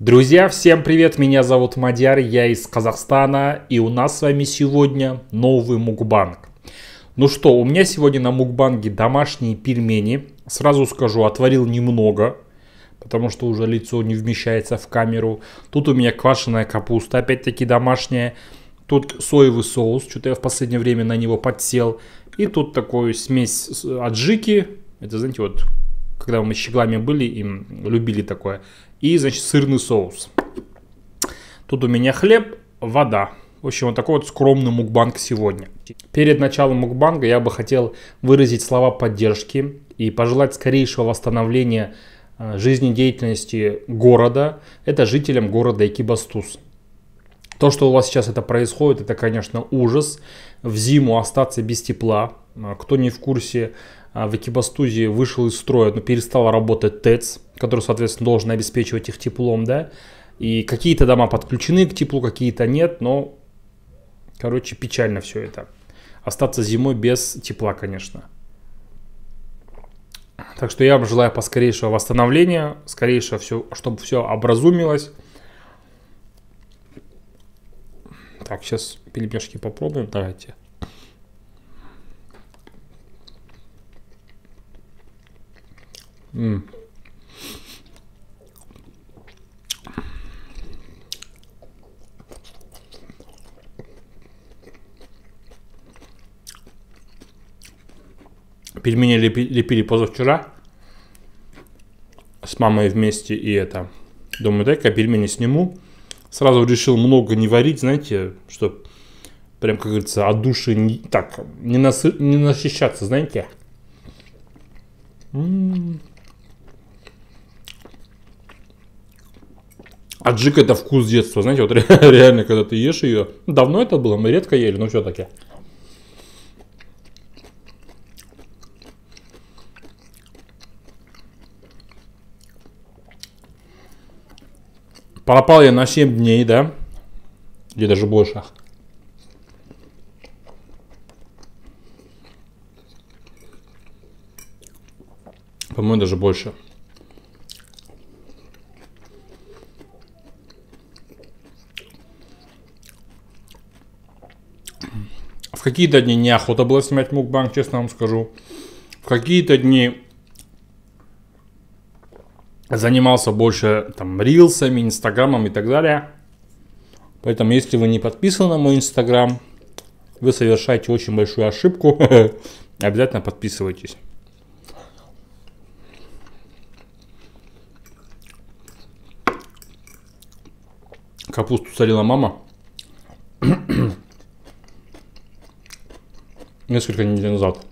Друзья, всем привет, меня зовут Мадяр, я из Казахстана, и у нас с вами сегодня новый мукбанг. Ну что, у меня сегодня на мукбанге домашние пельмени. Сразу скажу, отварил немного, потому что уже лицо не вмещается в камеру. Тут у меня квашеная капуста, опять-таки домашняя. Тут соевый соус, что-то я в последнее время на него подсел. И тут такую смесь аджики, это, знаете, вот, когда мы щеглами были, им любили такое. И, значит, сырный соус. Тут у меня хлеб, вода. В общем, вот такой вот скромный мукбанг сегодня. Перед началом мукбанга я бы хотел выразить слова поддержки и пожелать скорейшего восстановления жизнедеятельности города. Это жителям города Экибастуз. То, что у вас сейчас это происходит, это, конечно, ужас. В зиму остаться без тепла. Кто не в курсе, в Экибастузе вышел из строя, но перестал работать ТЭЦ, который, соответственно, должен обеспечивать их теплом, да. И какие-то дома подключены к теплу, какие-то нет, но, короче, печально все это. Остаться зимой без тепла, конечно. Так что я вам желаю поскорейшего восстановления, скорейшего все, чтобы все образумилось. Так, сейчас пельмешки попробуем, давайте. Пельмени лепили позавчера с мамой вместе, и это. Думаю, дай-ка пельмени сниму. Сразу решил много не варить, знаете, чтобы прям, как говорится, от души не насыщаться, знаете. Аджика — это вкус детства, знаете, вот реально, когда ты ешь ее. Давно это было, мы редко ели, но все-таки. Пропал я на 7 дней, да? Или даже больше. По-моему, даже больше. В какие-то дни неохота было снимать мукбанг, честно вам скажу. В какие-то дни занимался больше там рилсами, инстаграмом и так далее. Поэтому, если вы не подписаны на мой инстаграм, вы совершаете очень большую ошибку. Обязательно подписывайтесь. Капусту солила мама несколько недель назад.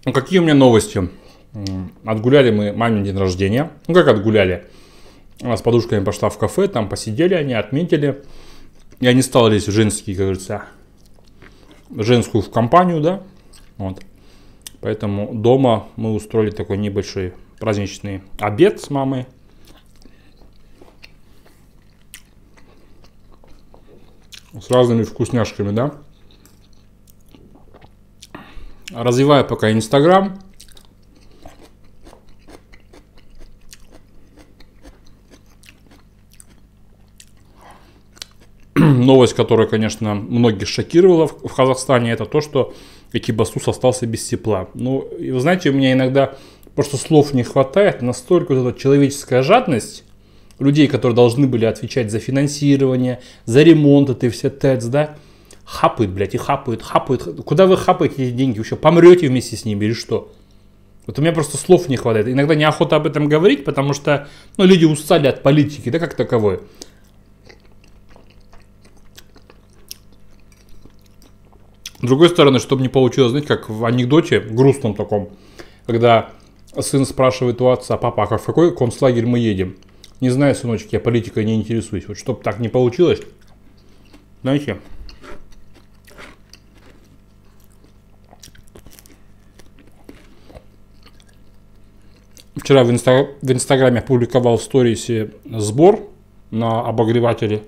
Ну, какие у меня новости? Отгуляли мы мамин день рождения. Ну, как отгуляли? Она с подружками пошла в кафе, там посидели они, отметили. Я не стал лезть в женские, как говорится, женскую в компанию, да. Вот. Поэтому дома мы устроили такой небольшой праздничный обед с мамой. С разными вкусняшками, да. Развиваю пока инстаграм. Новость, которая, конечно, многих шокировала в Казахстане, это то, что Экибастуз остался без тепла. Ну, и вы знаете, у меня иногда просто слов не хватает. Настолько вот эта человеческая жадность людей, которые должны были отвечать за финансирование, за ремонт, это все ТЭЦ, да, хапают, блядь, и хапают. Куда вы хапаете эти деньги? Еще помрете вместе с ними или что? Вот у меня просто слов не хватает. Иногда неохота об этом говорить, потому что, ну, люди устали от политики, да, как таковой. С другой стороны, чтобы не получилось, знаете, как в анекдоте, грустном таком, когда сын спрашивает у отца: папа, а в какой концлагерь мы едем? Не знаю, сыночек, я политикой не интересуюсь. Вот чтобы так не получилось, знаете. Вчера в инстаграме опубликовал в сторисе сбор на обогреватели.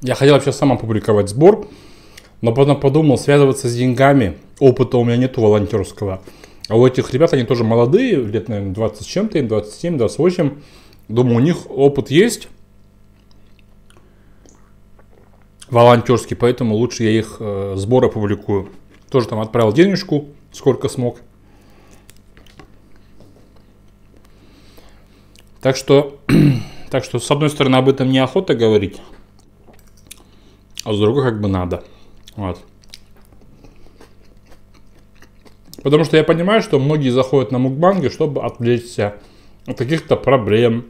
Я хотел вообще сам опубликовать сбор, но потом подумал, связываться с деньгами, опыта у меня нету волонтерского. А у этих ребят, они тоже молодые, лет, наверное, 20 с чем-то, им 27, 28. Думаю, у них опыт есть волонтерский, поэтому лучше я их сбор опубликую. Тоже там отправил денежку, сколько смог. Так что, с одной стороны, об этом неохота говорить, а с другой как бы надо. Вот. Потому что я понимаю, что многие заходят на мукбанги, чтобы отвлечься от каких-то проблем,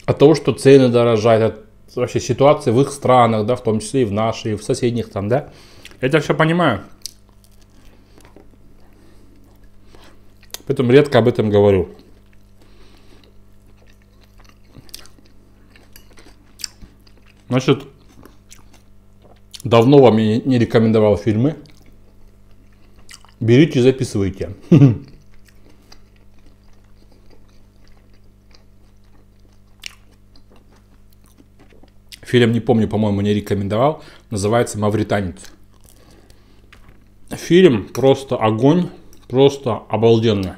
от того, что цены дорожают, от вообще ситуации в их странах, да, в том числе и в нашей, и в соседних там, да. Я это все понимаю. Поэтому редко об этом говорю. Значит, давно вам не рекомендовал фильмы. Берите, записывайте. Фильм, не помню, по-моему, не рекомендовал. Называется «Мавританец». Фильм просто огонь, просто обалденный.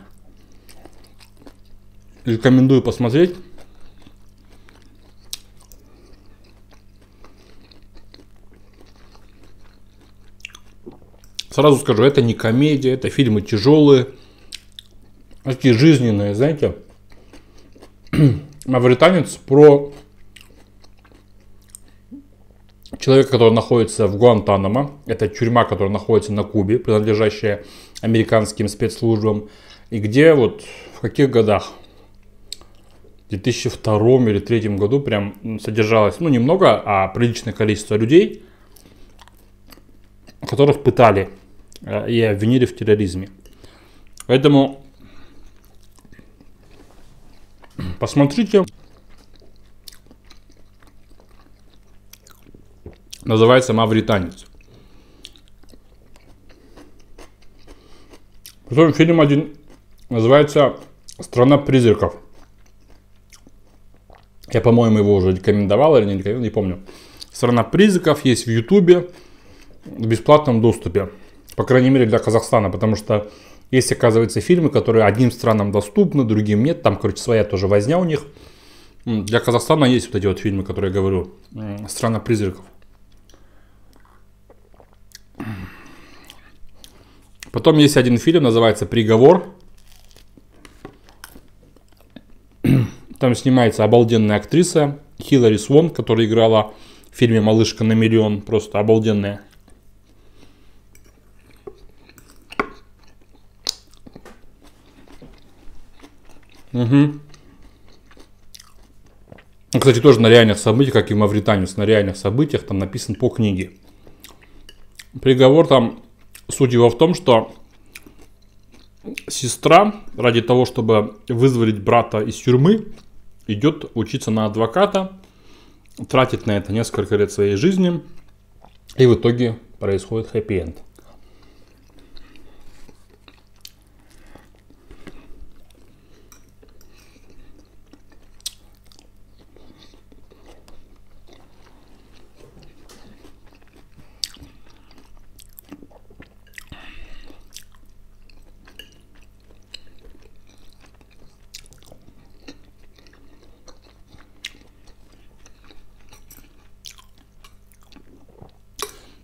Рекомендую посмотреть. Сразу скажу, это не комедия, это фильмы тяжелые, такие жизненные, знаете. «Мавританец» про человека, который находится в Гуантанамо. Это тюрьма, которая находится на Кубе, принадлежащая американским спецслужбам. И где вот в каких годах? В 2002 или 2003 году прям содержалось, ну, немного, а приличное количество людей, которых пытали и обвинили в терроризме. Поэтому посмотрите. Называется «Мавританец». Потом фильм один называется «Страна призраков». Я, по-моему, его уже рекомендовал или не рекомендовал, не помню. «Страна призраков» есть в Ютубе в бесплатном доступе. По крайней мере, для Казахстана. Потому что есть, оказывается, фильмы, которые одним странам доступны, другим нет. Там, короче, своя тоже возня у них. Для Казахстана есть вот эти вот фильмы, которые я говорю. «Страна призраков». Потом есть один фильм, называется «Приговор». Там снимается обалденная актриса Хилари Свон, которая играла в фильме «Малышка на миллион». Просто обалденная. Угу. Кстати, тоже на реальных событиях, как и «Мавританец», на реальных событиях, там написан по книге. «Приговор» там, суть его в том, что сестра ради того, чтобы вызволить брата из тюрьмы, идет учиться на адвоката, тратит на это несколько лет своей жизни, и в итоге происходит хэппи-энд.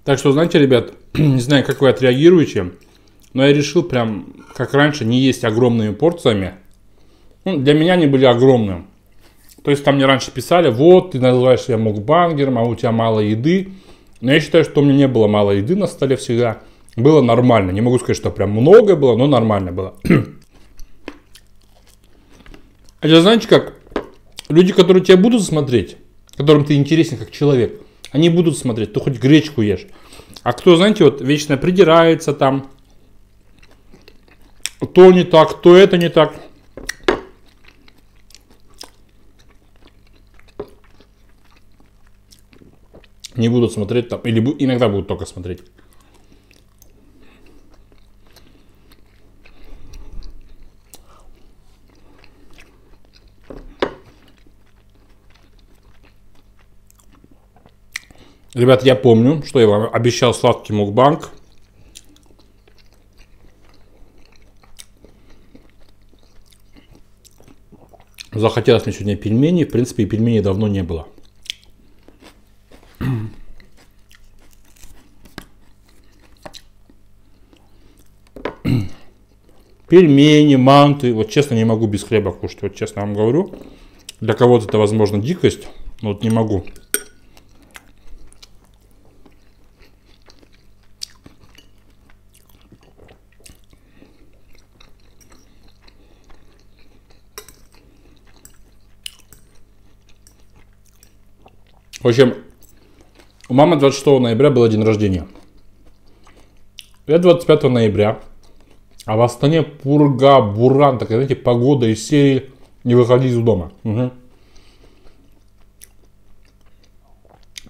Так что, знаете, ребят, не знаю, как вы отреагируете, но я решил прям, как раньше, не есть огромными порциями. Ну, для меня они были огромными. То есть там мне раньше писали, вот, ты называешь себя мукбангером, а у тебя мало еды. Но я считаю, что у меня не было мало еды на столе всегда. Было нормально. Не могу сказать, что прям много было, но нормально было. Это знаете как? Люди, которые тебя будут смотреть, которым ты интересен как человек, они будут смотреть, ты хоть гречку ешь. А кто, знаете, вот вечно придирается там, то не так, то это не так. Не будут смотреть там, или иногда будут только смотреть. Ребят, я помню, что я вам обещал сладкий мукбанг. Захотелось мне сегодня пельмени. В принципе, и пельменей давно не было. Пельмени, манты. Вот честно, не могу без хлеба кушать. Вот честно вам говорю. Для кого-то это, возможно, дикость. Но вот не могу. В общем, у мамы 26 ноября был день рождения. Я 25 ноября. А в Астане пурга, буран, такая, знаете, погода из серии «Не выходи из дома». Угу.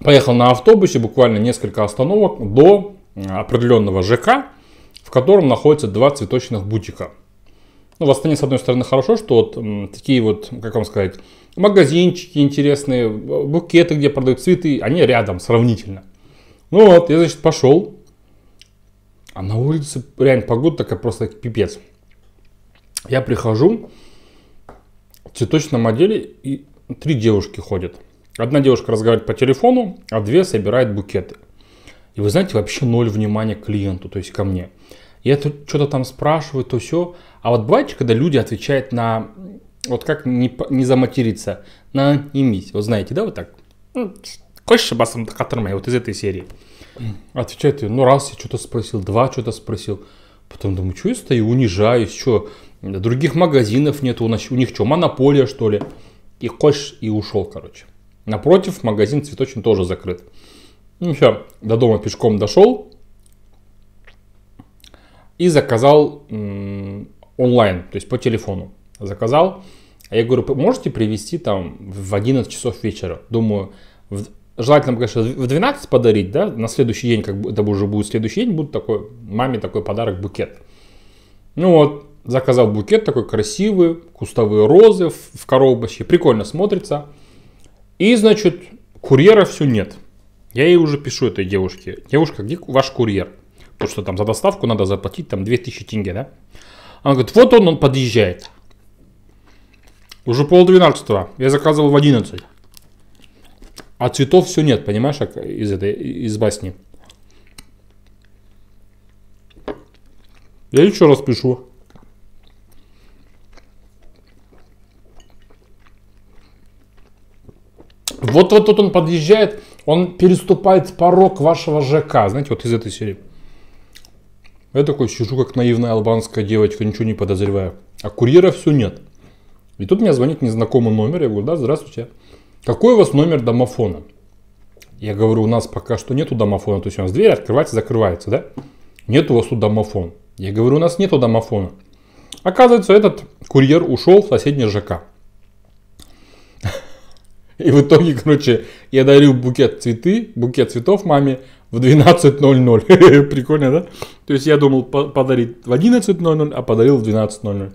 Поехал на автобусе, буквально несколько остановок до определенного ЖК, в котором находится 2 цветочных бутика. Ну, в Астане, с одной стороны, хорошо, что вот такие вот, как вам сказать, магазинчики интересные, букеты, где продают цветы, они рядом сравнительно. Ну вот, я, значит, пошел. А на улице реально погода такая просто пипец. Я прихожу, в цветочном отделе и 3 девушки ходят. Одна девушка разговаривает по телефону, а 2 собирает букеты. И вы знаете, вообще 0 внимания к клиенту, то есть ко мне. Я тут что-то там спрашиваю, то все. А вот бывает, когда люди отвечают на, вот как не заматериться, на «имись». Вот знаете, да, вот так? Хочешь басом катармай, вот из этой серии. Отвечает, ну раз я что-то спросил, 2 что-то спросил. Потом думаю, что я стою, унижаюсь, что других магазинов нет, у них что, монополия что ли? И хочешь, и ушел, короче. Напротив, магазин цветочный тоже закрыт. Ну все, до дома пешком дошел и заказал онлайн, то есть по телефону заказал. А я говорю, можете привезти там в 11 часов вечера? Думаю, желательно, конечно, в 12 подарить, да, на следующий день, как бы это уже будет следующий день, будет такой, маме такой подарок, букет. Ну вот, заказал букет такой красивый, кустовые розы в коробочке, прикольно смотрится. И, значит, курьера все нет. Я ей уже пишу этой девушке, девушка, где ваш курьер? Потому что там за доставку надо заплатить там 2000 тенге, да? Она говорит, вот он подъезжает. Уже 11:30, я заказывал в 11. А цветов все нет, понимаешь, как из басни. Я еще раз пишу. Вот он подъезжает, он переступает порог вашего ЖК, знаете, вот из этой серии. Я такой сижу, как наивная албанская девочка, ничего не подозреваю. А курьера все нет. И тут мне звонит незнакомый номер, я говорю, да, здравствуйте. Какой у вас номер домофона? Я говорю, у нас пока что нету домофона. То есть у нас дверь открывается, закрывается, да? Нет у вас тут домофон. Я говорю, у нас нету домофона. Оказывается, этот курьер ушел в соседний ЖК. И в итоге, короче, я дарил букет цветов маме в 12:00. Прикольно, да? То есть я думал подарить в 11:00, а подарил в 12:00.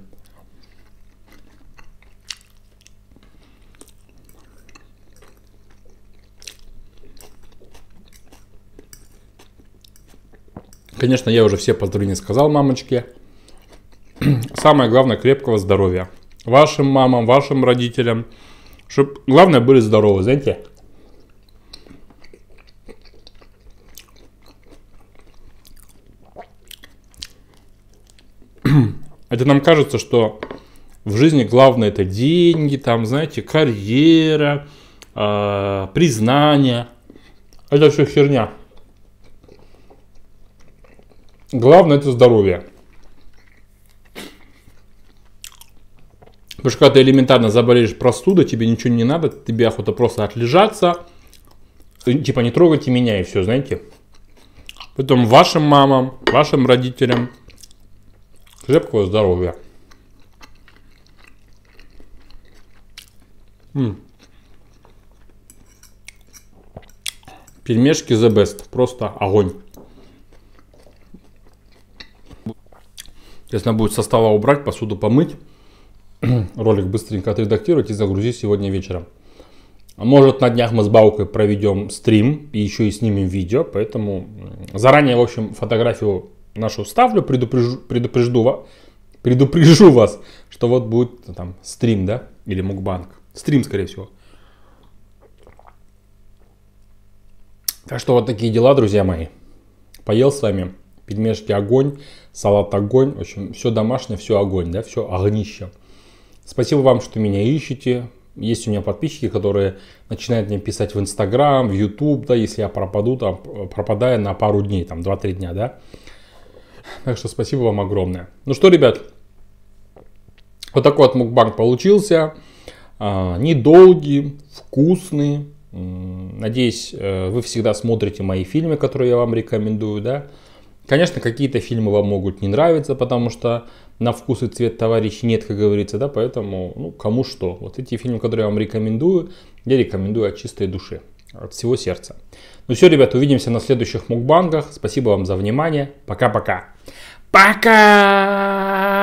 Конечно, я уже все поздравления сказал мамочке. Самое главное, крепкого здоровья. Вашим мамам, вашим родителям. Чтобы, главное, были здоровы, знаете. Это нам кажется, что в жизни главное это деньги, там, знаете, карьера, признание. Это все херня. Главное это здоровье. Потому что когда ты элементарно заболеешь простудой, тебе ничего не надо, тебе охота просто отлежаться, типа не трогайте меня и все, знаете. Поэтому вашим мамам, вашим родителям крепкого здоровья. Пельмешки the best, просто огонь. Если надо будет со стола убрать, посуду помыть, ролик быстренько отредактировать и загрузить сегодня вечером. Может, на днях мы с Баукой проведем стрим и еще и снимем видео. Поэтому заранее, в общем, фотографию нашу вставлю, предупрежу вас, что вот будет там стрим, да, или мукбанг. Стрим, скорее всего. Так что вот такие дела, друзья мои. Поел с вами, пельмешки огонь, салат огонь. В общем, все домашнее, все огонь, да, все огнище. Спасибо вам, что меня ищете. Есть у меня подписчики, которые начинают мне писать в Инстаграм, в Ютуб, да, если я пропаду, там, пропадаю на пару дней, там, 2-3 дня, да. Так что спасибо вам огромное. Ну что, ребят, вот такой вот мукбанг получился. Недолгий, вкусный. Надеюсь, вы всегда смотрите мои фильмы, которые я вам рекомендую, да. Конечно, какие-то фильмы вам могут не нравиться, потому что на вкус и цвет товарищей нет, как говорится, да, поэтому, ну, кому что. Вот эти фильмы, которые я вам рекомендую, я рекомендую от чистой души, от всего сердца. Ну все, ребят, увидимся на следующих мукбангах. Спасибо вам за внимание. Пока-пока. Пока!